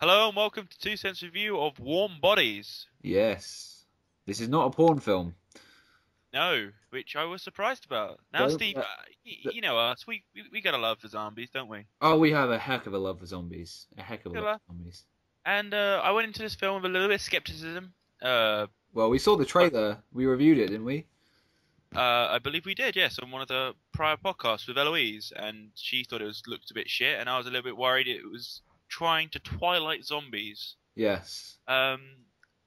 Hello and welcome to Two Cents Review of Warm Bodies. Yes. This is not a porn film. No, which I was surprised about. Now, Don't Steve, let the- you know us. We got a love for zombies, don't we? Oh, we have a heck of a love for zombies. A heck of a love Killer. for zombies. And I went into this film with a little bit of skepticism. Well, we saw the But trailer. We reviewed it, didn't we? I believe we did, yes, on one of the prior podcasts with Eloise, and she thought looked a bit shit, and I was a little bit worried it was trying to Twilight zombies. Yes. Um,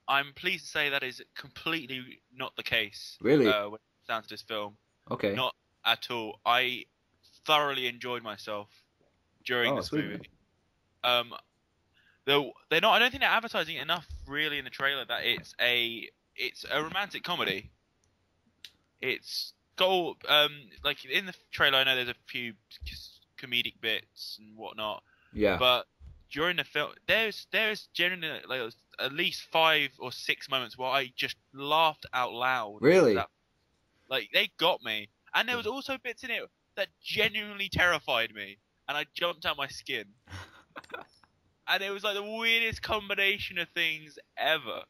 I'm pleased to say that is completely not the case. Really? When it comes down to this film. Okay. Not at all. I thoroughly enjoyed myself during Oh, this sweet. movie. Um, though they're not. I don't think they're advertising it enough, really, in the trailer that it's a romantic comedy. It's got all, like in the trailer. I know there's a few comedic bits and whatnot, Yeah. but during the film, there's generally like at least 5 or 6 moments where I just laughed out loud. Really? Like they got me, and there Yeah. was also bits in it that genuinely terrified me, and I jumped out my skin. And it was like the weirdest combination of things ever.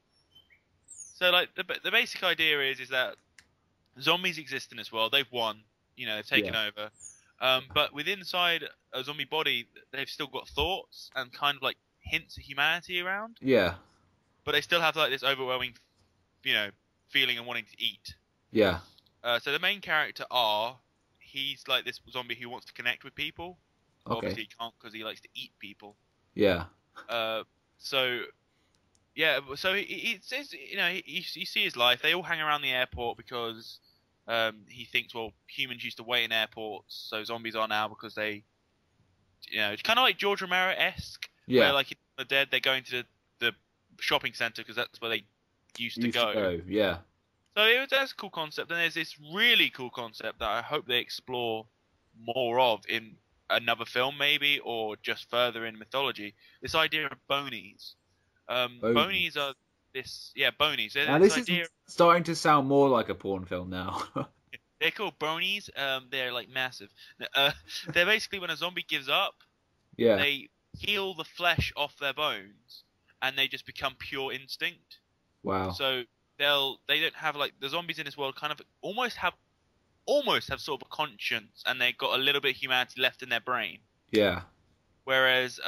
So like the basic idea is that zombies exist in this world. They've won, they've taken Yeah. over. But within inside a zombie body, they've still got thoughts and kind of like hints of humanity around. Yeah. But they still have like this overwhelming, feeling and wanting to eat. Yeah. So the main character he's like this zombie who wants to connect with people. Obviously Okay. he can't because he likes to eat people. Yeah. Uh, so yeah, so he says you see his life. They all hang around the airport because he thinks humans used to wait in airports, so zombies are now because it's kind of like George Romero-esque, where Yeah. like in the dead they're going to the shopping center because that's where they used to Used to go. go. Yeah. So that's a cool concept, and there's this really cool concept that I hope they explore more of in another film, maybe, or just further in mythology. This idea of bonies. Bonies are Bonies. bonies. Now They're this this is idea. starting to sound more like a porn film now. They're called bonies. They're like massive. Uh, they're basically when a zombie gives up, Yeah. they heal the flesh off their bones, and they just become pure instinct. Wow. So they don't have like the zombies in this world kind of almost have sort of a conscience, and they've got a little bit of humanity left in their brain. Yeah. Whereas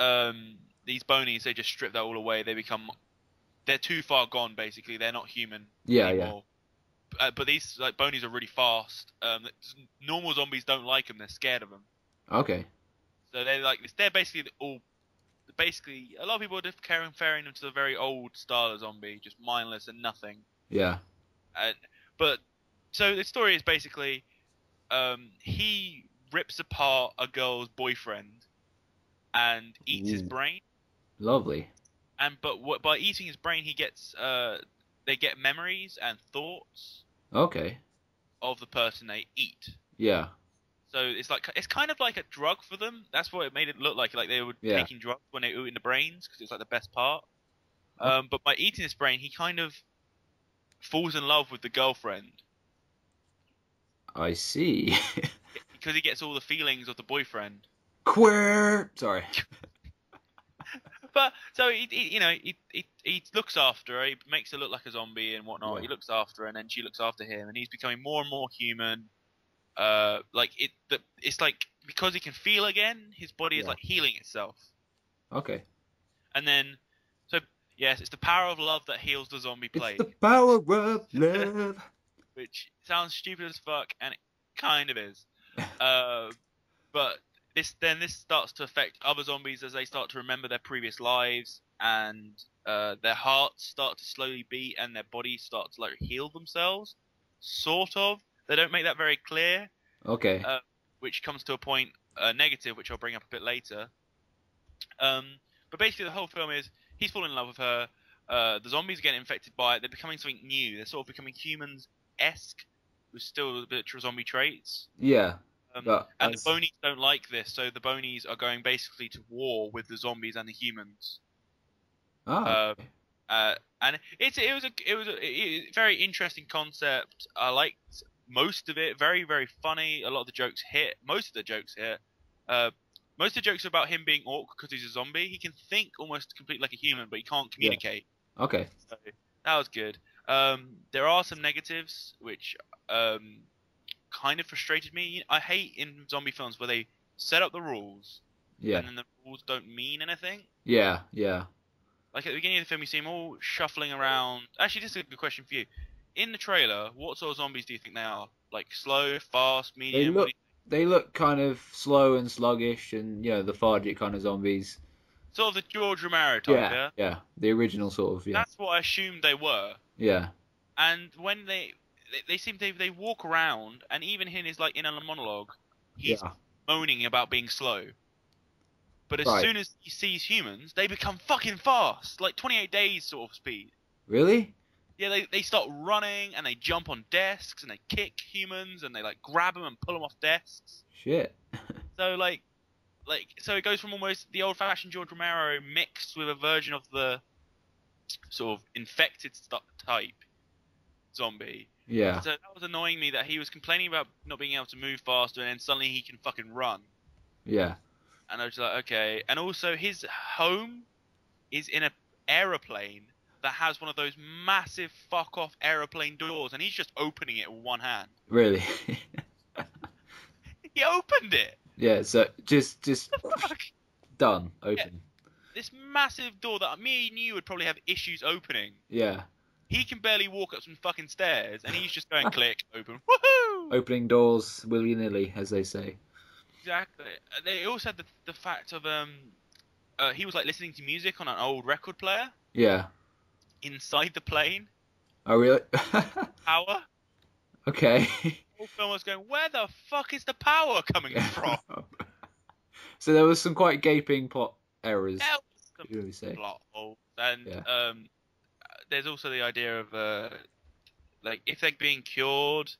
these bonies, they just strip that all away. They're too far gone. Basically, they're not human Yeah. Yeah. anymore. But these like bonies are really fast. Normal zombies don't like them. They're scared of them. Okay. So they're like this. They're basically all. Basically, a lot of people are just comparing them to the very old style of zombie, just mindless and nothing. Yeah. But so the story is basically he rips apart a girl's boyfriend and eats his Ooh. brain. Lovely. By eating his brain, he gets they get memories and thoughts Okay. of the person they eat. Yeah. So it's kind of like a drug for them. That's what it made it look like. Like they were Yeah. taking drugs when they were eating the brains because it's like the best part. Okay. But by eating his brain, he kind of falls in love with the girlfriend I see. because he gets all the feelings of the boyfriend. Queer. Sorry. But so he looks after her. He makes her look like a zombie and whatnot. Yeah. He looks after her, and then she looks after him, and he's becoming more and more human. It's like because he can feel again, his body is Yeah. like healing itself. Okay. And then, so yes, it's the power of love that heals the zombie It's plague, the power of love. which sounds stupid as fuck, and it kind of is. But this starts to affect other zombies as they start to remember their previous lives, and their hearts start to slowly beat, and their bodies start to like heal themselves, sort of. They don't make that very clear, Okay. which comes to a point negative, which I'll bring up a bit later. But basically, the whole film is he's falling in love with her. The zombies are getting infected by it. They're becoming something new. They're sort of becoming humans-esque with still a bit of zombie traits. Yeah. But And the bonies don't like this, so the bonies are going basically to war with the zombies and the humans. ah. And it was a very interesting concept. I liked most of it. Very very funny. A lot of the jokes hit. Most of the jokes hit. most of the jokes are about him being awkward because he's a zombie. He can think almost completely like a human, but he can't communicate. Okay. So that was good. There are some negatives which kind of frustrated me. I hate in zombie films where they set up the rules, Yeah. and then the rules don't mean anything. Yeah. Yeah. Like at the beginning of the film, you see them all shuffling around. Actually, this is a good question for you. In the trailer, what sort of zombies do you think they are? Like slow, fast, medium? They look kind of slow and sluggish, and lethargic kind of zombies. Sort of the George Romero type, yeah? Yeah. The original sort of, yeah. That's what I assumed they were. Yeah. And when they walk around, and even in his like inner monologue, he's moaning about being slow. But as soon as he sees humans, they become fucking fast, like 28 days sort of speed. Really? Yeah, they start running and they jump on desks and they kick humans and they like grab them and pull them off desks. Shit. So so it goes from almost the old-fashioned George Romero mixed with a version of the sort of infected type zombie. Yeah. So that was annoying me that he was complaining about not being able to move faster and then suddenly he can fucking run. Yeah. And I was like, okay. And also his home is in an aeroplane that has one of those massive fuck-off aeroplane doors, and he's just opening it with one hand. Really? He opened it! Yeah, so just done. Open. Yeah, this massive door that me and you would probably have issues opening. Yeah. He can barely walk up some fucking stairs, and he's just going click, open, woohoo! Opening doors willy-nilly, as they say. Exactly. They also had the fact of he was like listening to music on an old record player. Yeah. Inside the plane. Oh really? Power. Okay. The whole film was going, where the fuck is the power coming from? So there was some quite gaping plot errors. There was you really say. Plot holes. And there's also the idea of like if they're being cured.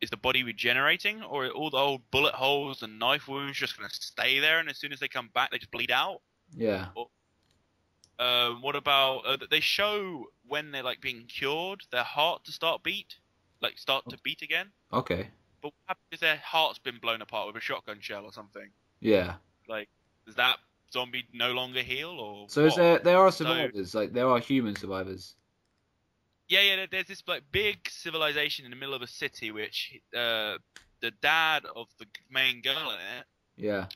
Is the body regenerating, or are all the old bullet holes and knife wounds just going to stay there, and as soon as they come back, they just bleed out? Yeah. Or, what about they show when they're like being cured, their heart to start to beat again? Okay. But what happens if their heart's been blown apart with a shotgun shell or something? Yeah. Like, does that zombie no longer heal, or? So is there are survivors, like there are human survivors. Yeah. There's this like big civilization in the middle of a city, which the dad of the main girl in it,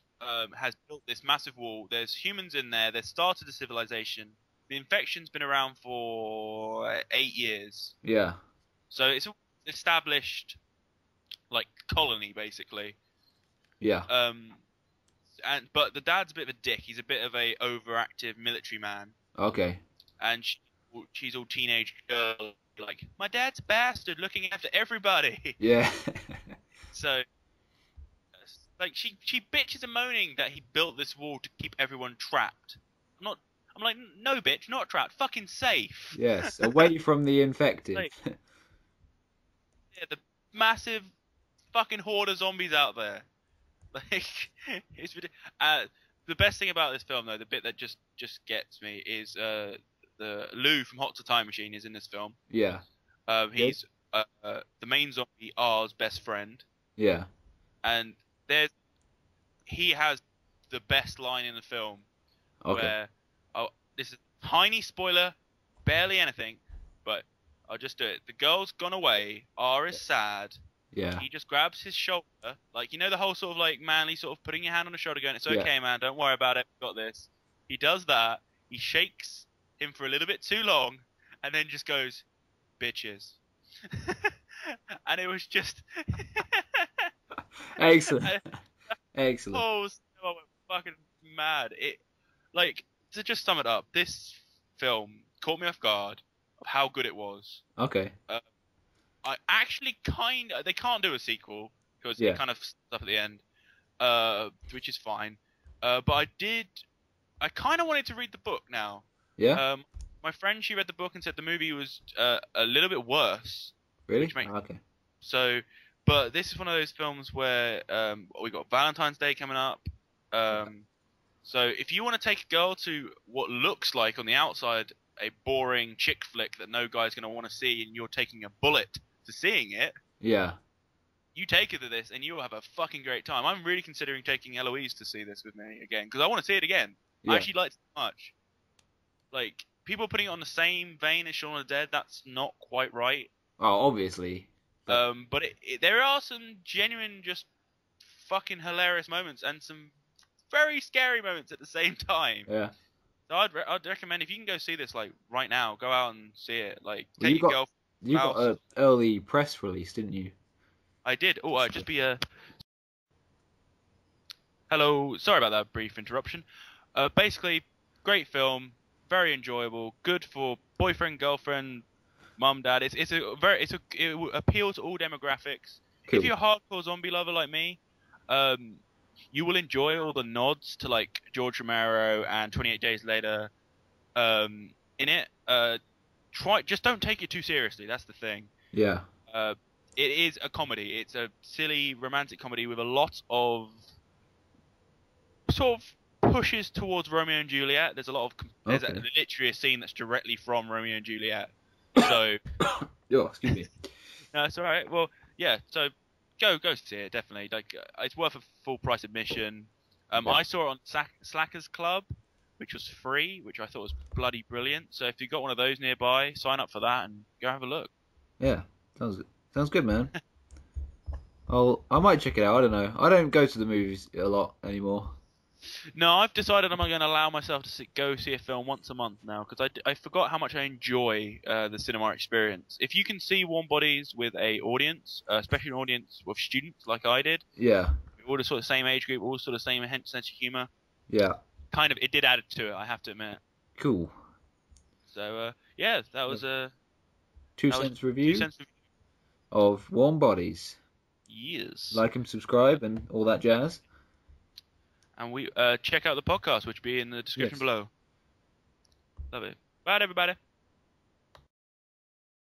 has built this massive wall. There's humans in there. They started the civilization. The infection's been around for 8 years. Yeah. So it's an established, like colony basically. Yeah. But the dad's a bit of a dick. He's a bit of a overactive military man. Okay. And she's all teenage girl, like, my dad's a bastard looking after everybody. Yeah. So, like, she bitches and moaning that he built this wall to keep everyone trapped. I'm like, no bitch, not trapped, fucking safe. Yes, away from the infected. Like, yeah, the massive fucking horde of zombies out there. Like, it's ridiculous. The best thing about this film, though, the bit that just gets me is the Lou from Hot to Time Machine is in this film. Yeah. He's the main zombie R's best friend. Yeah. And he has the best line in the film. Okay. Where, this is a tiny spoiler, barely anything, but I'll just do it. The girl's gone away. R is sad. Yeah. He just grabs his shoulder, like, the whole sort of like manly sort of putting your hand on the shoulder, going, "It's okay, man. Don't worry about it. We've got this." He does that. He shakes him for a little bit too long, and then just goes, "Bitches." And it was just excellent. Excellent. Oh, I went fucking mad. To just sum it up, this film caught me off guard of how good it was. Okay. I actually they can't do a sequel because it kind of stuff at the end, which is fine. But I kind of wanted to read the book now. Yeah. My friend, she read the book and said the movie was a little bit worse. Really? Okay. So, but this is one of those films where we got Valentine's Day coming up. So if you want to take a girl to what looks like on the outside a boring chick flick that no guy's going to want to see, and you're taking a bullet to seeing it, yeah, you take her to this and you'll have a fucking great time. I'm really considering taking Eloise to see this with me again because I want to see it again. Yeah. I actually liked it so much. Like, people putting it on the same vein as Shaun of the Dead, that's not quite right. Oh, obviously. But there are some genuine, just fucking hilarious moments and some very scary moments at the same time. Yeah. So I'd recommend, if you can go see this like right now, go out and see it. Like, Well, take your girlfriend. You got an early press release, didn't you? I did. Oh, I'd just be Hello. Sorry about that brief interruption. Basically, great film, very enjoyable, good for boyfriend, girlfriend, mum, dad. It will appeal to all demographics. Cool. If you're a hardcore zombie lover like me, you will enjoy all the nods to like George Romero and 28 Days Later in it. Just don't take it too seriously. That's the thing. Yeah. It is a comedy. It's a silly romantic comedy with a lot of sort of pushes towards Romeo and Juliet. There's a lot of there's literally a scene that's directly from Romeo and Juliet. So oh, excuse me. No, it's all right. Well, yeah. So go see it definitely. Like it's worth a full price admission. I saw it on Slackers Club, which was free, which I thought was bloody brilliant. So if you've got one of those nearby, sign up for that and go have a look. Yeah, sounds good, man. I might check it out. I don't know. I don't go to the movies a lot anymore. No, I've decided I'm going to allow myself to go see a film once a month now because I forgot how much I enjoy the cinema experience. If you can see Warm Bodies with a audience, especially an audience with students like I did, yeah, all the sort of same age group, all sort of same sense of humor. Yeah, kind of it did add to it. I have to admit. Cool. So yeah, that was a 2 cents review 2 cents of Warm Bodies. Yes. Like and subscribe and all that jazz. And we check out the podcast, which will be in the description below. Love it. Bye, everybody.